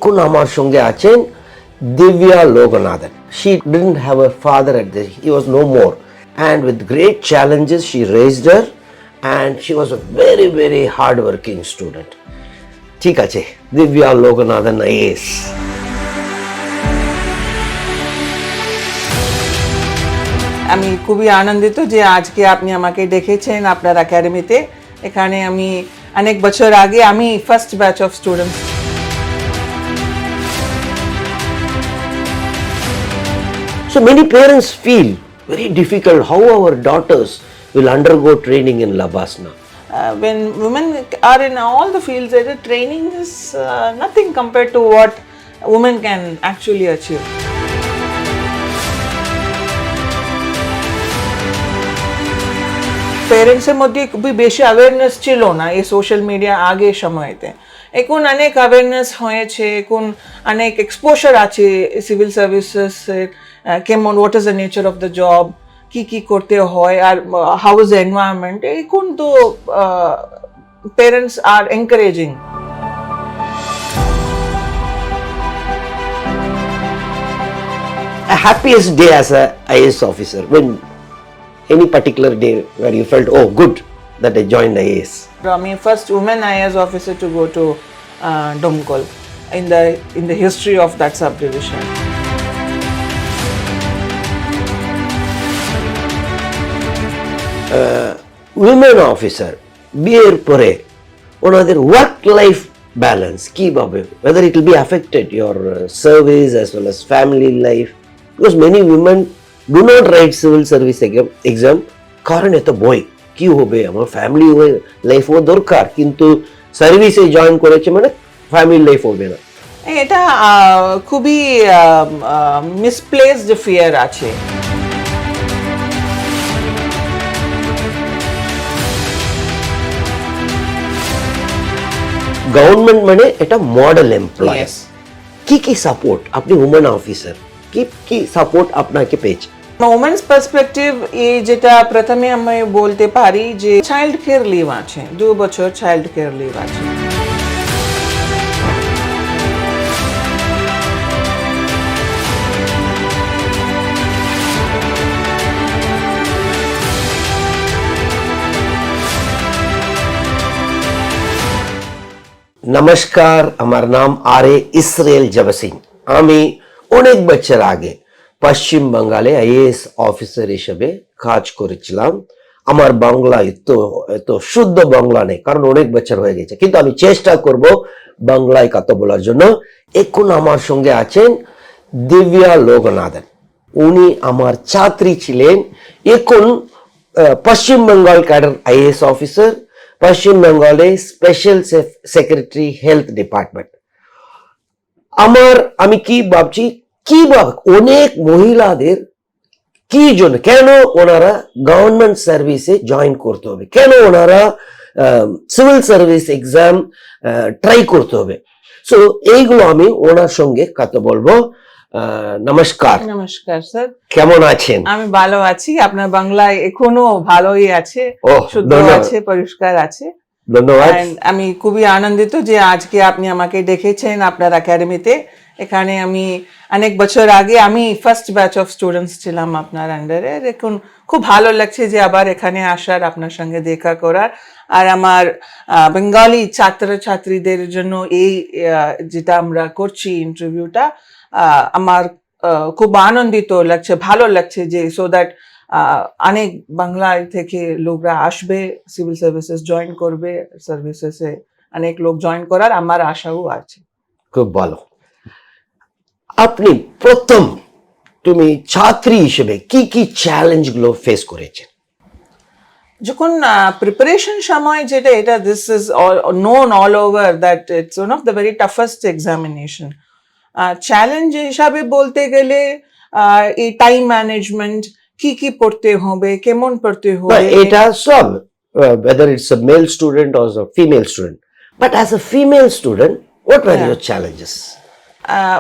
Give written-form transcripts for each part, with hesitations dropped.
এখন আমার সঙ্গে আছেন Divya Loganathan. She didn't have a father at this. He was no more. And with great challenges, she raised her and she was a very, very hard-working student. ঠিক আছে, Divya Loganathan IAS. আমি খুবই আনন্দিত যে আজকে আপনি আমাকে ডেকেছেন আপনার একাডেমিতে। এখানে আমি অনেক বছর আগে আমি first batch of students. So many parents feel very difficult how our daughters will undergo training in LBSNAA. When women are in all the fields, the training is nothing compared to what women can actually achieve. পেরেন্টসের মধ্যে খুবই বেশি awareness ছিল না এই social media আগের সময়তে। এখন অনেক অ্যাওয়ারনেস হয়েছে, এখন অনেক এক্সপোজার আছে সিভিল সার্ভিসেসের, কেমন, what is the nature of the job, কি করতে হয়, আর হাউ ইজ দ্য এনভায়রনমেন্ট। এখন তো parents R encouraging. A happiest day as a IAS officer, when any particular day where you felt, oh good that I joined IAS? I'm the first woman IAS officer to go to Domkol in the history of that subdivision. Women officer বিয়ের পরে ওনাদের work life balance কিভাবে, whether it will be affected your service as well as family life, because many women do not write civil service exam কারণ এত বই কি হবে, আমার ফ্যামিলি লাইফও দরকার, কিন্তু সার্ভিসে জয়েন করেছে মানে ফ্যামিলি লাইফ হবে না। এটা খুবই মিসপ্লেসড ফিয়ার আছে। গভর্নমেন্ট মানে এটা মডেল এমপ্লয়। কি সাপোর্ট আপনি ওমেন অফিসার কি সাপোর্ট আপনাকে পেয়েছে? ওমেন্স পার্সপেক্টিভ এই যেটা প্রথমে আমি বলতে পারি যে চাইল্ড কেয়ার লিভ আছে, 2 বছর চাইল্ড কেয়ার লিভ আছে। নমস্কার, আমার নাম আরে ইসরায়েল জেবাসিং। আমি অনেক বছর আগে পশ্চিম বাংলায় আইএএস অফিসার হিসেবে কাজ করেছিলাম। আমার বাংলা এত শুদ্ধ বাংলা নেই, কারণ অনেক বছর হয়ে গেছে, কিন্তু আমি চেষ্টা করব বাংলায় কথা বলার জন্য। এখন আমার সঙ্গে আছেন দিব্যা লোগনাথন। উনি আমার ছাত্রী ছিলেন, এখন পশ্চিম বেঙ্গল ক্যাডার আইএএস অফিসার, পশ্চিম বেঙ্গলে স্পেশাল সেক্রেটারি হেলথ ডিপার্টমেন্ট। আমি কি ভাবছি, কিভাবে অনেক মহিলাদের কি জন্য, কেন ওনারা গভর্নমেন্ট সার্ভিসে জয়েন করতে হবে, কেন ওনারা সিভিল সার্ভিস এক্সাম ট্রাই করতে হবে। সো এইগুলো আমি ওনার সঙ্গে কথা বলবো। নমস্কার। নমস্কার স্যার, কেমন আছেন? আমি ভালো আছি। আপনার বাংলায় এখনো ভালোই আছে, শুদ্ধ আছে, পরিষ্কার আছে। ধন্যবাদ। আমি খুবই আনন্দিত যে আজকে আপনি আমাকে ডেকেছেন আপনার একাডেমিতে। এখানে আমি অনেক বছর আগে আমি ফার্স্ট ব্যাচ অফ স্টুডেন্টস ছিলাম আপনার আন্ডারে। এখন খুব ভালো লাগছে যে আবার এখানে আসার, আপনার সঙ্গে দেখা করার। আর আমার বেঙ্গলি ছাত্রছাত্রীদের জন্য এই যেটা আমরা করছি ইন্টারভিউটা, আমার খুব আনন্দিত লাগছে, ভালো লাগছে যে সো দ্যাট অনেক বাংলায় থেকে লোকরা আসবে, সিভিল সার্ভিসেস জয়েন করবে, সার্ভিসেসে অনেক লোক জয়েন করার আমার আশাও আছে। খুব ভালো। আপনি তুমি ছাত্রী হিসেবে কি চ্যালেঞ্জ গুলো ফেস করেছেন? যখন প্রিপারেশন সময় যেটা, এটা this is known all over that it's one of the very toughest examination. Challenge হিসাবে বলতে গেলে এই টাইম ম্যানেজমেন্ট, কি পড়তে হবে, কেমন পড়তে হবে, এটা সব whether it's a male student or a female student, but as a female student what were your challenges?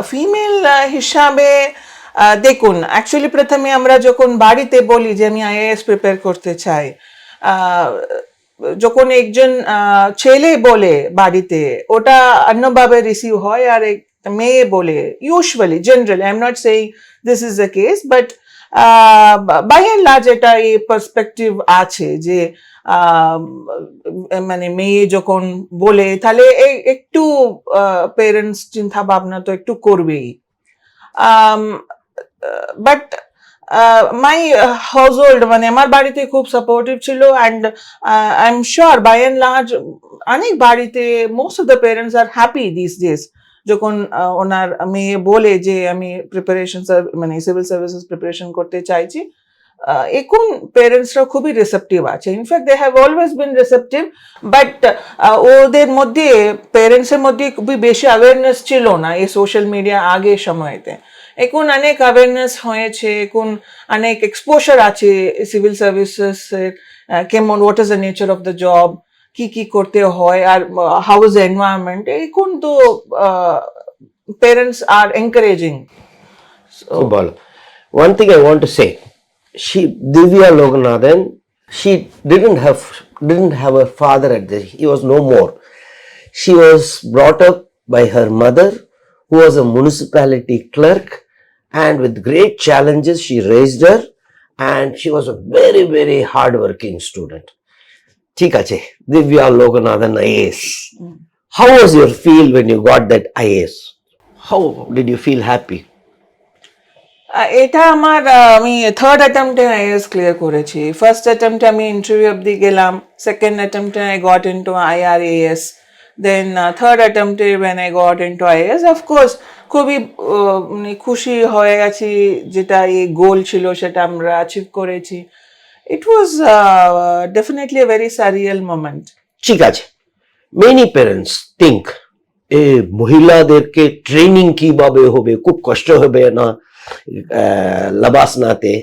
Female হিসাবে দেখুন, অ্যাকচুয়ালি প্রথমে আমরা যখন বাড়িতে বলি যে আমি আইএএস প্রিপেয়ার করতে চাই, যখন একজন ছেলে বলে বাড়িতে, ওটা অন্যভাবে রিসিভ হয়। আর মেয়ে বলে, usually generally, I am not saying this is the case, but by and large এটা এই পার্সপেক্টিভ আছে যে মানে মেয়ে যখন বলে তাহলে একটু পেরেন্টস চিন্তা ভাবনা তো একটু করবেই। বাট মাই হাউস হোল্ড, মানে আমার বাড়িতে খুব সাপোর্টিভ ছিল, and I am sure by and large অনেক বাড়িতে most of the parents are happy this days যখন ওনার মেয়ে বলে যে আমি প্রিপারেশন মানে সিভিল সার্ভিসেস প্রিপারেশন করতে চাইছি। এখন পেরেন্টসরা খুবই রিসেপটিভ আছে, in fact they have always been receptive, but ওদের মধ্যে পেরেন্টসের মধ্যে খুবই বেশি অ্যাওয়ারনেস ছিল না এই সোশ্যাল মিডিয়া আগের সময়তে। এখন অনেক অ্যাওয়ারনেস হয়েছে, এখন অনেক এক্সপোজার আছে সিভিল সার্ভিসেস কেমন, what is the nature of the job, কি কি করতে হয়, আর হাউ ইজ দ্য এনভায়রনমেন্ট। এখন তো parents R encouraging. One thing I want to say, Divya Loganathan, she didn't have a father at this. He was no more. She was brought up by her mother, who was a municipality clerk, and with great challenges she raised her, and she was a very, very hard-working student. ঠিক আছে, Divya Loganathan IAS. How was your feel when you got that IAS? How did you feel happy? এটা আমার আমি third অ্যাটেম্পটে IAS clear করেছি। First অ্যাটেম্পটে আমি interview অব্দি গেলাম, সেকেন্ড অ্যাটেম্পটে I got into IRAS, then third অ্যাটেম্পটে when I got into IAS, of course খুবই মানে খুশি হয়ে গেছি, যেটা এই গোল ছিল সেটা আমরা অ্যাচিভ করেছি। It was definitely a very surreal moment. ঠিক আছে, মেনি প্যারেন্টস থিঙ্ক এ মহিলাদেরকে ট্রেনিং কিভাবে হবে, খুব কষ্ট হবে না লাবাসনাতে।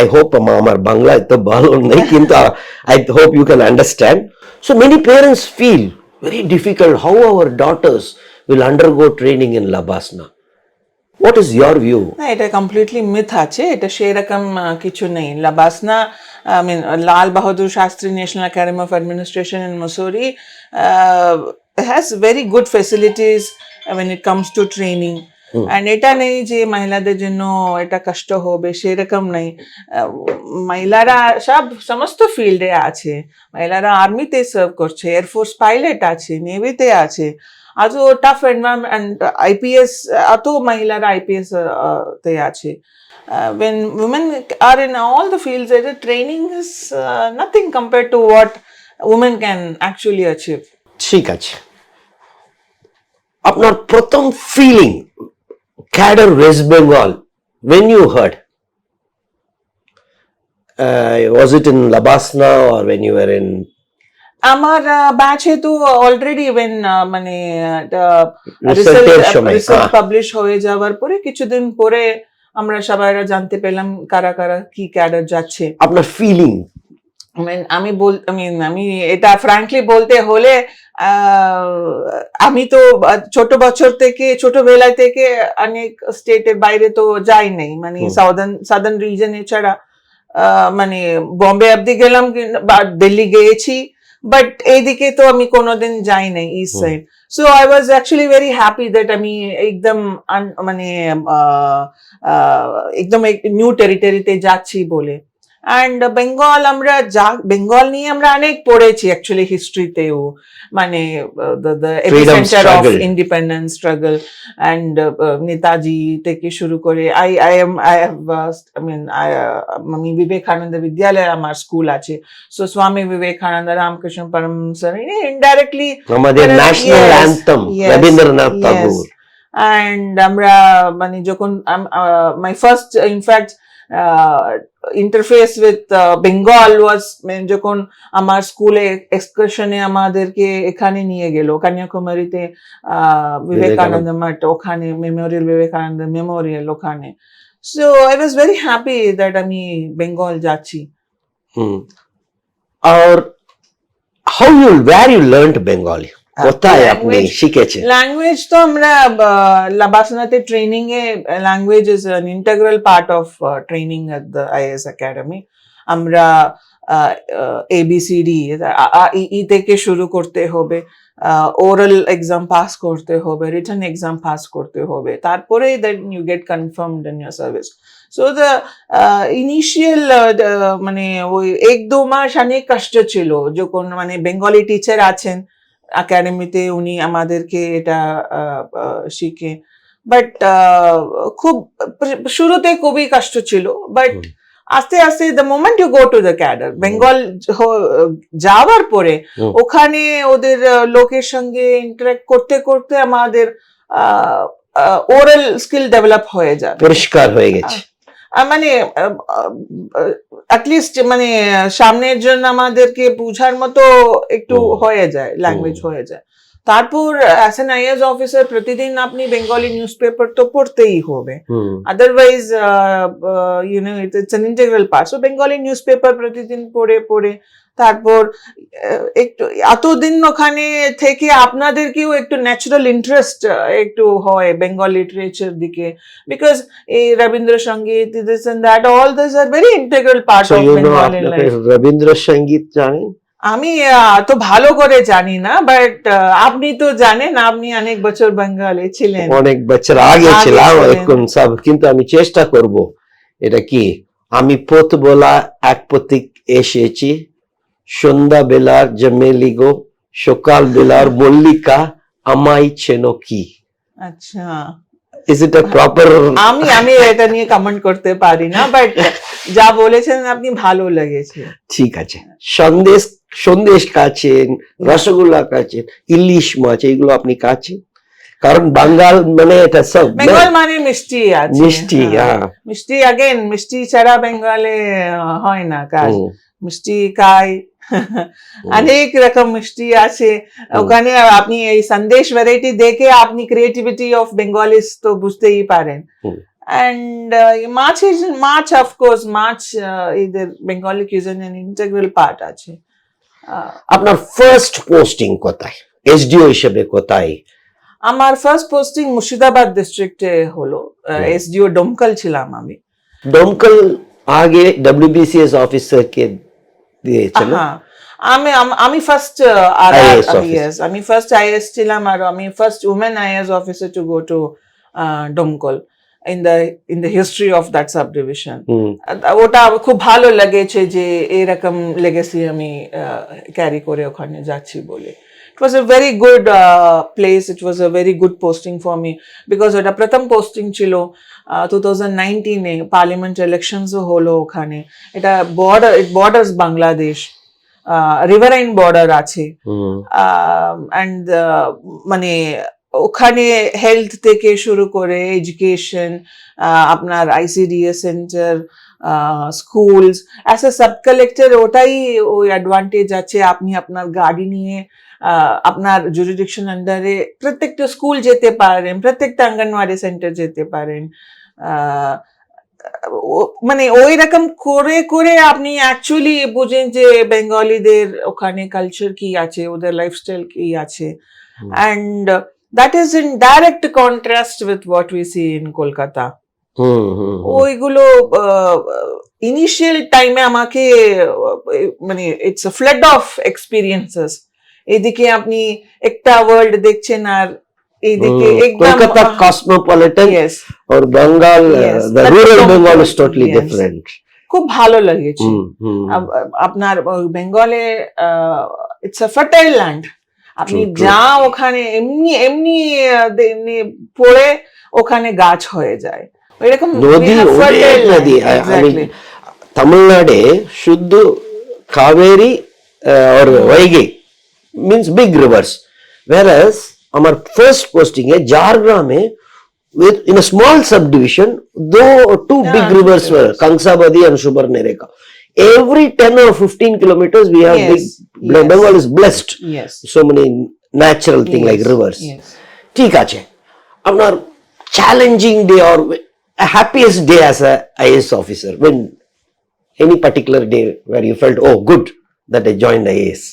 I hope আমার বাংলা এত ভালো নেই, কিন্তু I hope you can understand. So many parents feel very difficult how our daughters will undergo training in Labasna. What is your view? না, এটা কমপ্লিটলি মিথ আছে, এটা সেরকম কিছু নেই। লাবাসনা, I mean Lal Bahadur Shastri national academy of administration in Mussoorie has very good facilities when it comes to training. And এটা নেই যে মহিলাদের জন্য এটা কষ্ট হবে, সেরকম নেই। মহিলারা সমস্ত ফিল্ডে আছে, মহিলারা আর্মিতে সার্ভ করছে, এয়ারফোর্স পাইলট আছে, নেভিতে আছে, এত টাফ এনভায়রনমেন্ট, IPS, এত মহিলারা IPS তে আছে। When women are in all the fields, the training is nothing compared to what women can actually achieve. ঠিক আছে, আপনার প্রথম feeling Cadre West Bengal when you heard, was it in Labasna or when you were in? আমার ব্যাচে তো already when মানে research publish হয়ে যাওয়ার পরে কিছুদিন পরে আমরা সবাই জানতে পেলাম কারা কারা কি ক্যাডার যাচ্ছে। আপনার ফিলিং? আমি এটা ফ্র্যাঙ্কলি বলতে হলে আমি তো ছোটবেলা থেকে অনেক স্টেটের বাইরে তো যাই নাই, মানে সাদার্ন রিজন এছাড়া মানে বম্বে অব্দি গেলাম বা দিল্লি গিয়েছি, বাট এইদিকে তো আমি কোনোদিন যাই নাই east side. So I was actually very happy that আমি একদম মানে একদম নিউ টেরিটরিতে যাচ্ছি বলে। অ্যান্ড বেঙ্গল নিয়ে আমরা অনেক পড়েছি অ্যাকচুয়ালি হিস্ট্রিতেও, মানে the epicenter of independence struggle, and Netaji থেকে শুরু করে আমি বিবেকানন্দ বিদ্যালয়ে আমার স্কুল আছে, সো স্বামী বিবেকানন্দ, রামকৃষ্ণ পরমহংস, ইনডাইরেক্টলি আমাদের national anthem Rabindranath Tagore. And আমরা মানে যখন my first in fact interface with Bengal was যখন আমার স্কুলে এক্সকারশনে আমাদেরকে এখানে নিয়ে গেল কন্যাকুমারীতে, বিবেকানন্দ মঠ, ওখানে মেমোরিয়াল, বিবেকানন্দ মেমোরিয়াল ওখানে। So I was very happy that আমি বেঙ্গল যাচ্ছি। আর where you learned Bengali? কোথায় আপনি শিখেছেন? ল্যাঙ্গুয়েজ তো আমরা লাবাসনাতে training a language is an integral part of training at the IAS academy. আমরা ABCD ই থেকে শুরু করতে হবে, ওরাল এক্সাম পাস করতে হবে, রিটার্ন এক্সাম পাস করতে হবে, তারপরে then you get confirmed in year service. So the initial মানে ওই 1-2 মাস অনেক কষ্ট ছিল, যখন মানে বেঙ্গলি টিচার আছেন একাডেমিতে, উনি আমাদেরকে এটা শিখে। বাট খুব শুরুতে খুবই কষ্ট ছিল, বাট আস্তে আস্তে the moment you go to the cadre Bengal যাওয়ার পরে ওখানে ওদের লোকের সঙ্গে ইন্টারাক্ট করতে করতে আমাদের ওরাল স্কিল ডেভেলপ হয়ে যাবে, পরিষ্কার হয়ে গেছে। মানে অ্যাটলিস্ট মানে সামনের জন্য আমাদেরকে বুঝার মতো একটু হয়ে যায়, ল্যাঙ্গুয়েজ হয়ে যায়। তারপর অ্যাজ অ্যান আইএস অফিসার প্রতিদিন আপনি বেঙ্গলি নিউজ পেপার তো পড়তেই হবে, otherwise you know it's an integral part. So Bengali news paper প্রতিদিন পড়ে পড়ে তারপর একটু এতদিন ওখানে থেকে আপনাদেরকেও একটু ন্যাচারাল ইন্টারেস্ট একটু হয় বেঙ্গল লিটারেচার দিকে, বিকজ এই Rabindrasangeet, this and that, all this are very integral part of Bengali life. Rabindrasangeet জানেন? আমি তো ভালো করে জানি না, বাট আপনি তো জানেন, আপনি অনেক বছর বেঙ্গলে ছিলেন। অনেক বছর আগে ছিলাম এখন সব, কিন্তু আমি চেষ্টা করব। এটা কি, আমি পথ বলা এক পথিক এসেছি, সন্ধ্যা বেলার জমেলি গো, সকাল বেলার মল্লিকা, আমায় চেনো কি। আচ্ছা, ইজ ইট আ প্রপার? আমি এটা নিয়ে কমেন্ট করতে পারি না, বাট যা বলেছেন আপনি ভালো লেগেছে। ঠিক আছে। সন্দেশ কাছেন, রসগোল্লা কাছেন, ইলিশ মাছ, এইগুলো আপনি কাছেন? কারণ বাঙ্গাল মানে এটা সব, বেঙ্গল মানে মিষ্টি আছে, মিষ্টি। মিষ্টি अगेन মিষ্টি ছাড়া বেঙ্গলে হয় না কাজ। মিষ্টি খাই, অনেক রকম মিষ্টি আছে ওখানে। আপনি এই সন্দেশ ভ্যারাইটি দেখে আপনি ক্রিয়েটিভিটি অফ বেঙ্গলিস তো বুঝতেই পারেন। And মাছ অফকোর্স, মাছ এদের বেঙ্গলি কিউজিনের ইন্টিগ্রাল পার্ট আছে। আপনার ফার্স্ট পোস্টিং কোথায়, এসডিও হিসেবে কোথায়? আমার ফার্স্ট পোস্টিং মুর্শিদাবাদ ডিস্ট্রিক্টে হলো, এসডিও ডোমকল ছিলাম আমি। ডোমকল আগে ডব্লিউবিসিএস অফিসার কে দিয়েছেন? আমি ফার্স্ট আইএস, আমি ফার্স্ট আইএস ছিলাম, আর আমি first women IAS officer to go to Domkal in the history of that subdivision. ওটা খুব ভালো লেগেছে যে এরকম লেগেসি আমি ক্যারি করে ওখানে যাচ্ছি বলে। It was a very good place, it was a very good posting for me, because ওটা প্রথম পোস্টিং ছিল 2019-এ, পার্লামেন্ট ইলেকশনসও হলো ওখানে। এটা বর্ডার্স বাংলাদেশ, রিভারাইন বর্ডার আছে, অ্যান্ড মানে ওখানে হেলথ থেকে শুরু করে এডুকেশন, আপনার ICDS centre, schools, as a sub collector ওটাই ওই অ্যাডভান্টেজ আছে, আপনি আপনার গাড়ি নিয়ে আপনার জুরিডিকশন আন্ডারে প্রত্যেকটা স্কুল যেতে পারেন, প্রত্যেকটা অঙ্গনওয়াড়ি সেন্টার যেতে পারেন। মানে ওই রকম করে করে আপনি অ্যাকচুয়ালি বুঝেন যে বেঙ্গলিদের ওখানে কালচার কি আছে, ওদের লাইফস্টাইল কি আছে, and that is in direct contrast with what we see in Kolkata. ওইগুলো ইনিশিয়াল টাইমে আমাকে মানে it's a flood of experiences. এদিকে আপনি একটা ওয়ার্ল্ড দেখছেন, আর এইদিকে কলকাতা কসমোপলিটন, আর Bengal, the rural Bengal is totally different. খুব ভালো লেগেছে। আপনার বেঙ্গলে ইটস আ ফার্টাইল ল্যান্ড, আপনি যা ওখানে এমনি এমনি পড়ে ওখানে গাছ হয়ে যায়, এরকম নদী। তামিলনাড়ে শুদ্ধ কাবেরী আর বৈগী means big rivers, whereas আমার ফার্স্ট পোস্টিং এ ঝাড়গ্রামে in a small subdivision, though two big rivers were Kangsabadi and Subarnereka. Every 10 or 15 kilometers we have Bengal is blessed. So many natural things like rivers. ঠিক আছে, আপনার challenging day or a happiest day as a IAS officer, when any particular day where you felt, oh good that I joined IAS?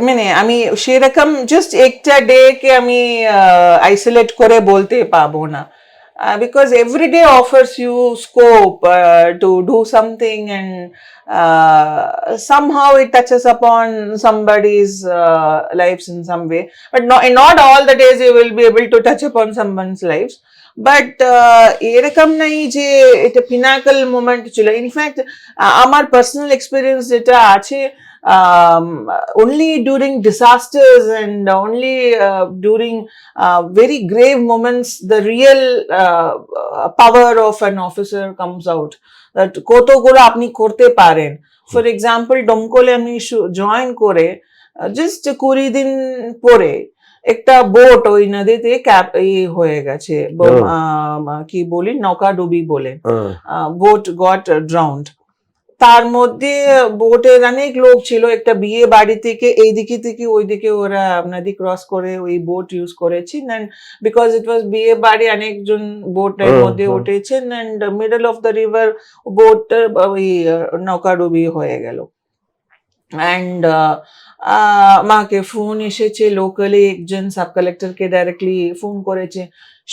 মানে আমি সেরকম just একটা day কে আমি isolate করে বলতে পারবো না। because every day offers you scope to do something, and somehow it touches upon somebody's lives in some way, but not all the days you will be able to touch upon someone's lives. But এরকম নাই যে এটা pinnacle moment ছিল। In fact আমার personal experience যেটা আছে, only during disasters and only during very grave moments the real power of an officer comes out, that কতগুলো আপনি করতে পারেন। ফর এক্সাম্পল ডমকলে আমি জয়েন করে জাস্ট 20 দিন পরে একটা বোট ওই নদীতে হয়ে গেছে, কি বলি নৌকাডুবি বলে, বোট গট ড্রাউন্ড। তার মধ্যে বোটের অনেক লোক ছিল, একটা বিয়ে বাড়ি থেকে এইদিকে থেকে ওইদিকে ওরা নদী ক্রস করে ওই বোট ইউজ করেছেন, অ্যান্ড বিকজ ইট ওয়াজ বিয়ে বাড়ি অনেকজন বোটের মধ্যে উঠেছেন, and middle of the river boat ওই নৌকাডুবি হয়ে গেল। অ্যান্ড আমাকে ফোন এসেছে, লোকালি একজন সাব কালেক্টরকে ডাইরেক্টলি ফোন করেছে।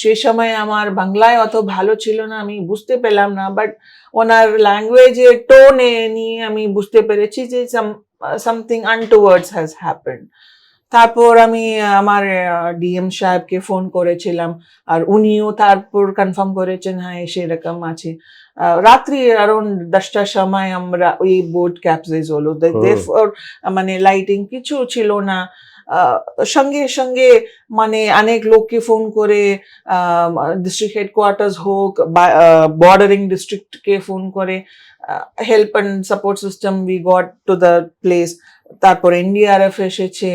সে সময় আমার বাংলায় অত ভালো ছিল না, আমি বুঝতে পেলাম না, বাট ওনার ল্যাঙ্গুয়েজের টোনে নিয়ে আমি বুঝতে পেরেছি যে সামথিং আনটুয়ার্ডস হ্যাজ হ্যাপেন্ড। তারপর আমি আমার ডিএম সাহেবকে ফোন করেছিলাম, আর উনিও তারপর কনফার্ম করেছেন হ্যাঁ সেরকম আছে। রাত্রি অ্যারাউন্ড 10টার সময় আমরা ওই বোট ক্যাপসাইজ হলো, মানে লাইটিং কিছু ছিল না। সঙ্গে সঙ্গে মানে অনেক লোককে ফোন করে, ডিস্ট্রিক্ট হেডকোয়ার্টার্স হোক, বর্ডারিং ডিস্ট্রিক্টকে ফোন করে, help and support system we got to the place. তারপর এনডিআরএফ এসেছে,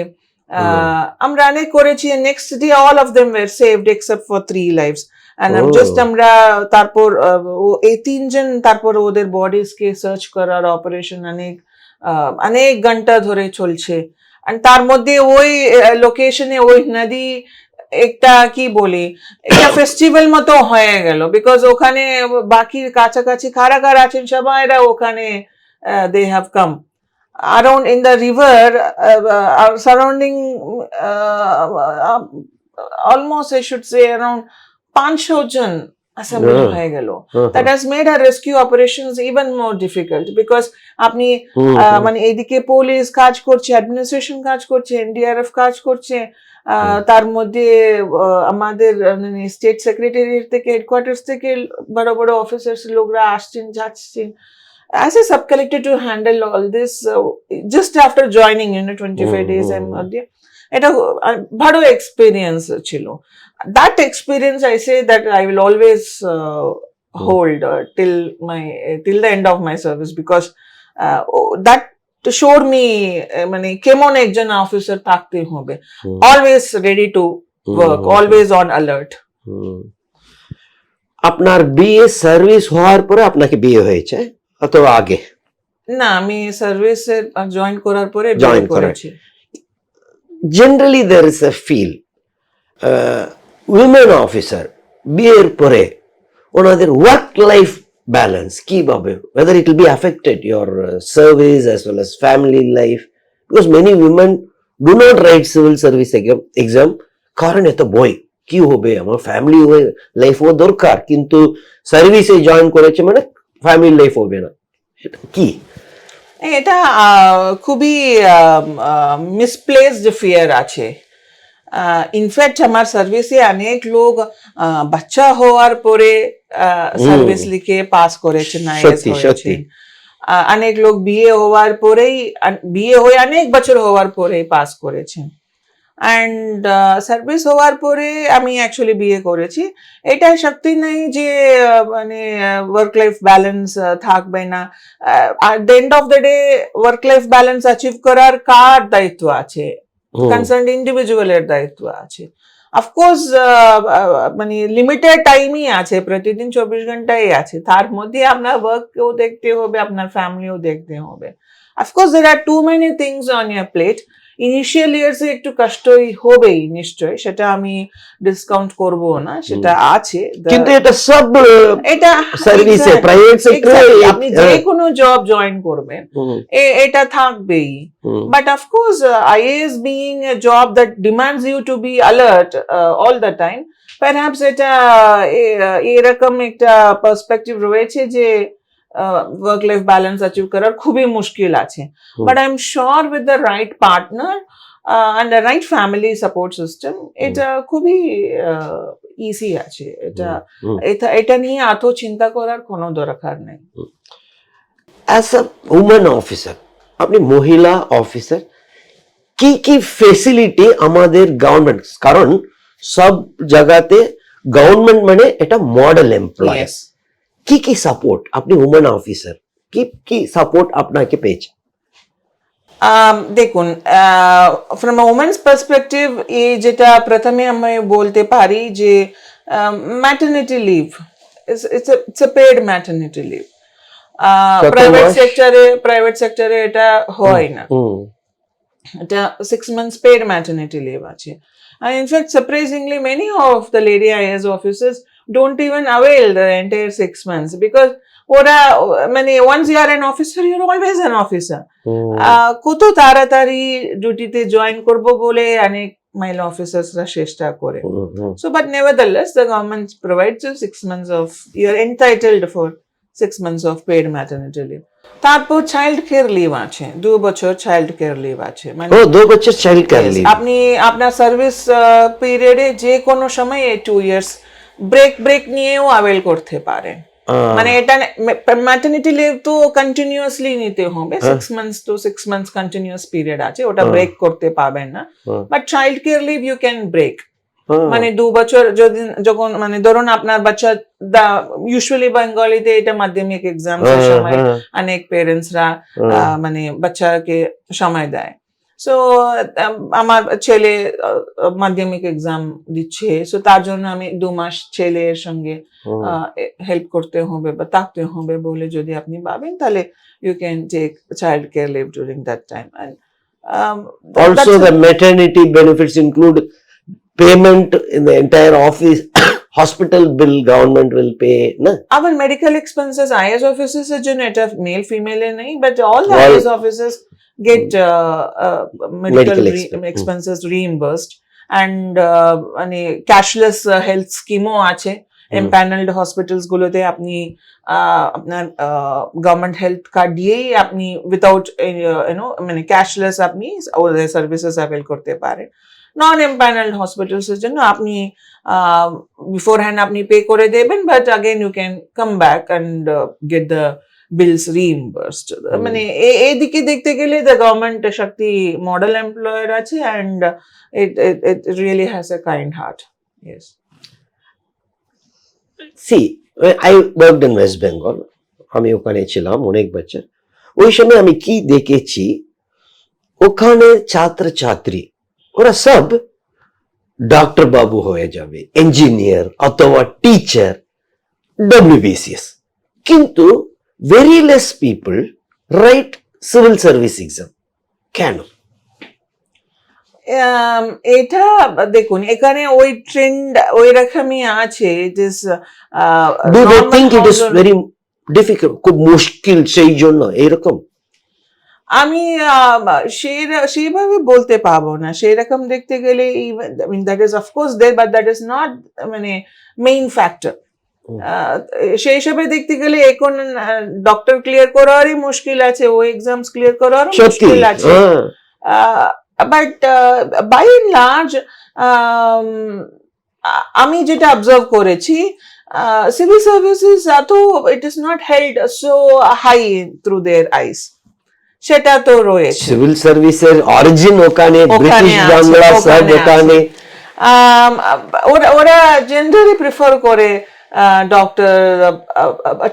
আমরা অনেক করেছি। Next day all of them were saved except for 3 lives, and just আমরা তারপর এই 3 জন তারপর ওদের বডিজকে সার্চ করার অপারেশন অনেক ঘন্টা ধরে চলছে। আর তার মধ্যে ওই লোকেশনে ওই নদী একটা কি বলি একটা ফেস্টিভ্যাল মতো হয়ে গেল, বিকজ ওখানে বাকি কাছাকাছি কারা কারা আছেন সবাইরা ওখানে, they have come around in the river, surrounding almost I should say around 500 John assemble হয়ে গেল। That has made our rescue operations even more difficult, because আপনি মানে এইদিকে পুলিশ কাজ করছে, অ্যাডমিনিস্ট্রেশন কাজ করছে, এনডিআরএফ কাজ করছে, তার মধ্যে আমাদের স্টেট সেক্রেটারি থেকে হেডকোয়ার্টার্স থেকে বড় বড় অফিসার্স লোকরা আসছেন যাচ্ছেন। As a sub collector to handle all this, just after joining 25 days এর মধ্যে এটা ভালো এক্সপিরিয়েন্স ছিল। That experience I say that I will always hold till the end of my service, because that showed me মানে কেমন একজন officer থাকতে হবে, always ready to work, always on alert. আপনার বিএ সার্ভিস হওয়ার পরে আপনাকে বিয়ে হয়েছে অথবা আগে? না, আমি সার্ভিসে জয়েন করার পরে জয়েন করেছি। Generally there is a feel women officer বিয়ের পরে ওনাদের ওয়ার্ক লাইফ ব্যালেন্স কিভাবে, whether it will be affected your service as well as family life, because many women do not write civil service exam কারণ এত বই কি হবে, আমার ফ্যামিলি লাইফও দরকার, কিন্তু সার্ভিসে জয়েন করেছে মানে ফ্যামিলি লাইফ হবে না, এটা কি? এটা খুবই মিসপ্লেসড ফিয়ার আছে। ইনফ্যাক্ট আমার সার্ভিসে অনেক লোক বাচ্চা হওয়ার পরে সার্ভিস লিখে পাস করেছেন, আইএস হয়েছেন। অনেক লোক বিয়ে হয়ে অনেক বছর হওয়ার পরেই পাস করেছেন। অ্যান্ড সার্ভিস হওয়ার পরে আমি অ্যাকচুয়ালি বিয়ে করেছি। এটা সত্যি নেই যে মানে ওয়ার্ক লাইফ ব্যালেন্স থাকবে না। At the end of the day work life balance achieve করার কার দায়িত্ব আছে? কনসার্ন ইন্ডিভিজুয়ালের দায়িত্ব আছে। অফকোর্স মানে লিমিটেড টাইমই আছে, প্রতিদিন 24 ঘন্টাই আছে, তার মধ্যে আপনার ওয়ার্ককেও দেখতে হবে, আপনার ফ্যামিলিও দেখতে হবে। Of course there are too many things on your plate, initial ইয়ার্সে একটু কষ্টই হবেই নিশ্চয়ই, সেটা আমি ডিসকাউন্ট করব না, সেটা আছে। কিন্তু এটা সব এটা সার্ভিসে প্রাইভেট সেক্টরে আপনি যে কোনো জব জয়েন করবেন এটা থাকবেই। But of course IAS being a job that demands you to be alert all the time, perhaps এটা এরকম একটা পার্সপেক্টিভ রয়েছে যে ওয়ার্ক লাইফ ব্যালেন্স অ্যাচিভ করার খুবই মুশকিল আছে। But I am sure with the right partner and the right family support system এটা খুবই ইজি আছে। এটা নিয়ে এত চিন্তা করার কোনো দরকার নেই। অ্যাজ আ উমেন অফিসার, আপনি মহিলা অফিসার, কি কি ফেসিলিটি আমাদের গভর্নমেন্ট, কারণ সব জায়গাতে গভর্নমেন্ট মানে এটা মডেল এমপ্লয়, কি কি সাপোর্ট আপনি উমেন অফিসার কি কি সাপোর্ট আপনাকে পেয়েছে? দেখুন, ফ্রম আ ওমেন্স পার্সপেক্টিভ এই যেটা প্রথমে আমি বলতে পারি যে maternity leave, it's a paid maternity leave. Private সেক্টরে এটা হয় না, এটা 6 months paid maternity leave আছে। And in fact, surprisingly, many of the lady IAS officers don't even avail the entire 6 months because ওরা মানে once you are an officer, you're always an officer. কত তাড়াতাড়ি ডিউটিতে জয়েন করব বলে অনেক মহিলা অফিসার্সরা চেষ্টা করে। So but nevertheless, the government provides you 6 months of, you're entitled for 6 months of paid maternity leave. তারপর চাইল্ড কেয়ার লিভ আছে, 2 বছর চাইল্ড কেয়ার লিভ আছে। মানে 2 বছর চাইল্ড কেয়ার লিভ, আপনি আপনার সার্ভিস পিরিয়ডে যে কোনো সময় 2 years ব্রেক নিয়েও অ্যাভেল করতে পারেন। মানে এটা ম্যাটারনিটি লিভ তো কন্টিনিউয়াসলি নিতে হবে, 6 months তো 6 months কন্টিনিউয়াস পিরিয়ড আছে, ওটা ব্রেক করতে পাবেন না। But child care leave you can break, মানে 2 বছর যদি যখন মানে ধরুন আপনার বাচ্চা ইউজুয়ালি বেঙ্গলিতে এটা মাধ্যমিক এক্সাম এর সময় অনেক প্যারেন্টসরা মানে বাচ্চাকে সময় দেয়। সো আমার ছেলে মাধ্যমিক এক্সাম দিচ্ছে, সো তার জন্য আমি 2 মাস ছেলের সঙ্গে হেল্প করতে হবে বা থাকতে হবে বলে যদি আপনি ভাবেন, তাহলে you can take child care leave during that time. And also the maternity benefits include payment in the entire office, hospital bill government will pay, na? Our medical expenses IAS officers এর জন্য এটা male female এ নেই, but all the IAS officers get medical expenses reimbursed, and মানে cashless health স্কিমও আছে। Empanelled hospitals গুলোতে আপনি আপনার government health card দিয়েই আপনি উইথাউট মানে ক্যাশলেস আপনি ওদের সার্ভিসেস অ্যাভেল করতে পারেন। নন এমপ্যানেলড হসপিটালস এর জন্য আপনি বিফোরহ্যান্ড আপনি পে করে দেবেন, but again you can come back and get the bills reimbursed. মানে এইদিকে দেখতে গেলে দ্য গভর্নমেন্ট শক্তি মডেল এমপ্লয়ার আছে, and it really has a kind heart. Yes. See, I worked in West Bengal, আমি ওখানে ছিলাম অনেক বছর। ওই সময় আমি কি দেখেছি, ওখানে ছাত্রছাত্রী ওরা সব ডক্টর বাবু হয়ে যাবে, ইঞ্জিনিয়ার অথবা টিচার, WBCS, কিন্তু very less people write civil service exam. কেন? এটা দেখুন, এখানে ওই ট্রেন্ড ওই রকমই আছে। It is do they think it is very difficult, খুব মুশকিল সেই জন্য এরকম? আমি সেইভাবে বলতে পারবো না, সেই রকম দেখতে গেলে that is of course there, but that is not মানে মেইন ফ্যাক্টর। সেই হিসাবে দেখতে গেলে এখন ডক্টর ক্লিয়ার করারই মুশকিল আছে, ওই এক্সামস ক্লিয়ার করারও মুশকিল আছে। বাট বাই এন্ড লার্জ আমি যেটা অবজার্ভ করেছি, সিভিল সার্ভিসেস এত it is not held so high through their eyes, সেটা তো রয়েছে। সিভিল সার্ভিসের অরিজিন ওখানে, ব্রিটিশ বাংলা সব ওখানে। ওরা জেনারেলি প্রেফার করে doctor,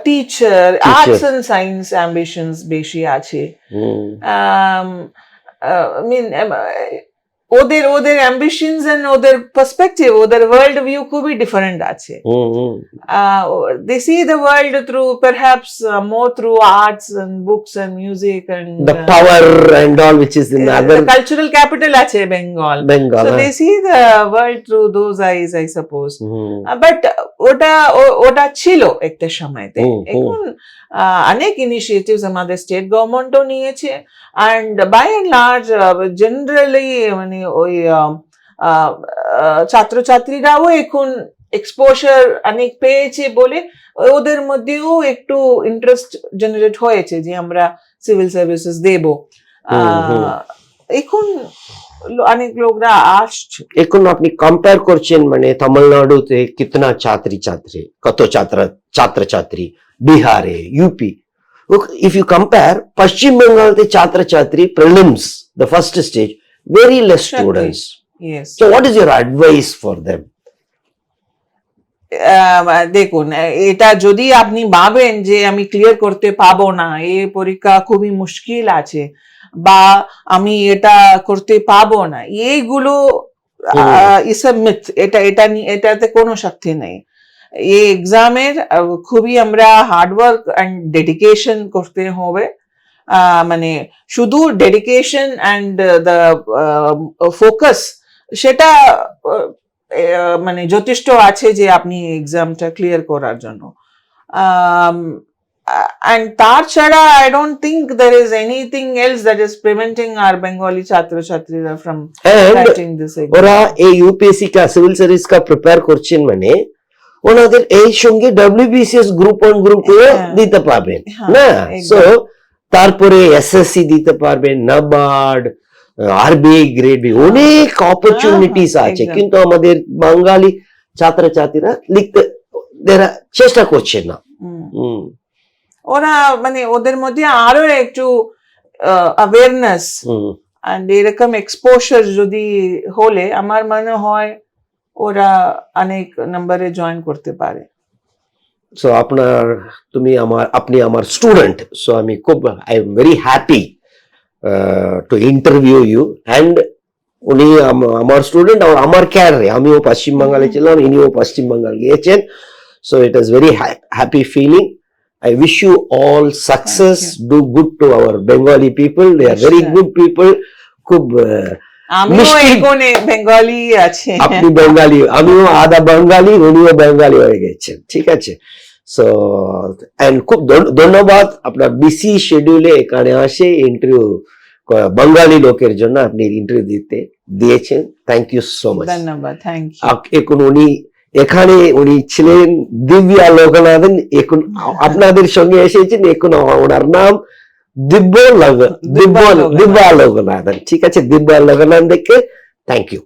teacher, arts and science ambitions বেশি আছে। ওদের অ্যাম্বিশনস এন্ড ওদের পার্সপেক্টিভ, ওদের ওয়ার্ল্ড ভিউ খুবই ডিফারেন্ট আছে। They see the world through perhaps more through arts and books and music and the power and all which is in other the cultural capital আছে Bengal, so they see the world through those eyes, I suppose. But ওটা ছিল একটা সময়তে। এখন অনেক initiatives আমাদের state গভর্নমেন্টও নিয়েছে, and by and large generally মানে ওই ছাত্রছাত্রীরাও এখন এক্সপোজার অনেক পেয়েছে বলে ওদের মধ্যেও একটু ইন্টারেস্ট জেনারেট হয়েছে যে আমরা সিভিল সার্ভিসেস দেব। এখন অনেক লোকরা আসছে। এখন আপনি কম্পেয়ার করছেন মানে তামিলনাড়ুতে কিতনা ছাত্রী কত ছাত্রছাত্রী, বিহারে, UP. If you compare Pashchim Bengal te chatra-chatri prelims, the first stage, very less students. Yes. So what is your advice for them? দেখুন, এটা যদি আপনি ভাবেন যে আমি ক্লিয়ার করতে পাবো না, এই পরীক্ষা খুবই মুশকিল আছে, বা আমি এটা করতে পাবো না, এইগুলো ইস আ মিথ। এটাতে কোনো শক্তি নেই। এই এক্সামের খুবই আমরা হার্ডওয়ার্ক অ্যান্ড ডেডিকেশন করতে হবে। মানে শুধু ডেডিকেশন অ্যান্ড দ্য ফোকাস সেটা মানে যথেষ্ট আছে যে আপনি এক্সামটা ক্লিয়ার করার জন্য। and তার ছাড়া I don't think there is anything else that is preventing our Bengali ছাত্রছাত্রীরা from writing this exam. ওরা এই ইউপিএসসি কা সিভিল সার্ভিস কা প্রিপেয়ার করছেন মানে ওনাদের এই সঙ্গে WBCS গ্রুপ 1 গ্রুপ 2 দিতে পারবেন না, সো তারপরে এসএসসি দিতে পারবেন, নাবার্ড, আরবিআই গ্রেড বি, অনেক অপরচুনিটিস আছে। কিন্তু আমাদের বাঙালি ছাত্রছাত্রীরা লিখতে চেষ্টা করছে না। ওরা মানে ওদের মধ্যে আরো একটু অ্যাওয়ারনেস এন্ড এরকম এক্সপোজার যদি হলে আমার মনে হয় ওরা অনেক নম্বরে জয়েন করতে পারে। সো আপনি আমার স্টুডেন্ট, সো আমি খুব I am very happy to interview you, and উনি আমার স্টুডেন্ট আর আমার ক্যারিয়ারে, আমিও পশ্চিম বাঙ্গালে ছিলাম, ইনিও পশ্চিম বাঙ্গাল গিয়েছেন, so it is very happy feeling. I wish you all success. Do good to our Bengali people. They are very good people. খুব আমিও এখানে বেঙ্গলি আছে, আপনি বেঙ্গলি, আমিও আধা বাঙালি, উনিও বেঙ্গলি হয়ে গেছেন, ঠিক আছে। সো এন্ড খুব ধন্যবাদ আপনার বিসি শিডিউলে এখানে আসে ইন্টারভিউ বাঙালি লোকের জন্য আপনি ইন্টারভিউ দিয়েছেন। Thank you so much. ধন্যবাদ, থ্যাংক ইউ। এখন এখানে উনি ছিলেন দিব্যা লোকনাথন, এখন আপনাদের সঙ্গে এসেছেন, এখন ওনার নাম দিব্যা লোকনাথন, ঠিক আছে। দিব্যা লোকনাথন দেখে থ্যাংক ইউ,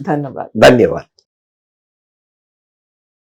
ধন্যবাদ। ধন্যবাদ।